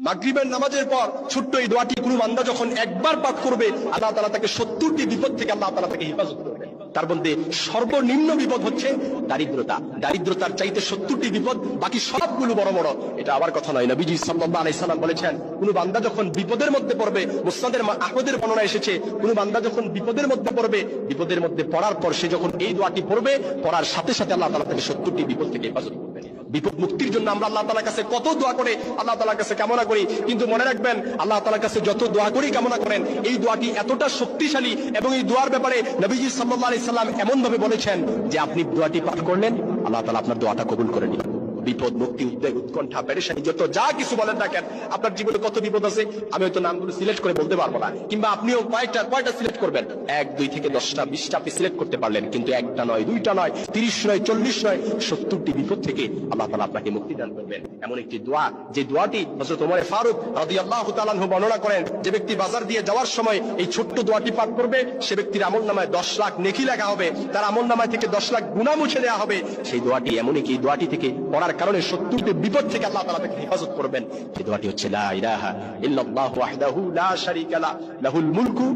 মাগরিবের নামাজের পর ছোট্ট এই দোয়াটি কোনো বান্দা যখন একবার পাঠ করবে, আল্লাহ তাআলা তাকে 70টি বিপদ থেকে আল্লাহ তাআলা তাকে হেফাজত করবে। তার মধ্যে সর্বনিম্ন বিপদ হচ্ছে দারিদ্রতা। দারিদ্রতার চাইতে 70টি বিপদ, বাকি সবগুলো বড় বড়। এটা আবার কথা নয়, নবীজি সাল্লাল্লাহু আলাইহি সাল্লাম বলেছেন, কোন বান্দা যখন বিপদের মধ্যে পড়বে, মুসনাদের আহমদের বর্ণনা এসেছে, কোন বান্দা যখন বিপদের মধ্যে পড়বে, বিপদের মধ্যে পড়ার পর সে যখন এই দোয়াটি পড়বে, পড়ার সাথে সাথে আল্লাহ তাআলা তাকে 70টি বিপদ থেকে হেফাজত করবেন। বিপদ মুক্তির জন্য আমরা আল্লাহ তাআলার কাছে কত দোয়া করে, আল্লাহ তাআলার কাছে কামনা করি, কিন্তু মনে রাখবেন আল্লাহ তাআলার কাছে যত দোয়া করি কামনা করেন, এই দোয়াটি এতটা শক্তিশালী এবং এই দোয়ার ব্যাপারে নবীজি সাল্লাল্লাহু আলাইহি সাল্লাম এমন ভাবে বলেছেন যে আপনি দোয়াটি পাঠ করলেন, আল্লাহ তাআলা আপনার দোয়াটা কবুল করে নিবেন। বিপদ মুক্তি, উদ্বেগ, উৎকণ্ঠা, পেরেশানি, যত যা কিছু বলেন না কেন, আপনার জীবনে কত বিপদ আছে আমি হয়তো নামগুলো সিলেক্ট করে বলতে পারবো না, কিংবা আপনিও কয়টা সিলেক্ট করবেন, 1, 2 থেকে 10টা 20টা আপনি সিলেক্ট করতে পারলেন, কিন্তু একটা নয়, দুইটা নয়, 30 নয়, 40 নয়, 70টি বিপদ থেকে আল্লাহ তাআলা আপনাকে মুক্তি দান করবেন। এমন একটি দোয়া, যে দোয়াটি হযরত ওমর ফারুক রাদিয়াল্লাহু তাআলা আনহু বর্ণনা করেন, যে ব্যক্তি বাজার দিয়ে যাওয়ার সময় এই ছোট্ট দোয়াটি পাঠ করবে, সে ব্যক্তির আমলনামায় 10 লাখ নেকি লেখা হবে, তার আমলনামায় থেকে 10 লাখ গুনাহ মুছে দেওয়া হবে। সেই দোয়াটি এমনই কি, এই দোয়াটি থেকে পড়ার কারণে 70টি বিপদ থেকে আল্লাহ তাআলা তাকে হেফাজত করবেন। এই দোয়াটি হচ্ছে লা ইলাহা ইল্লাল্লাহু ওয়াহদাহু লা শারীকা লাহু, লাহুল মুলকু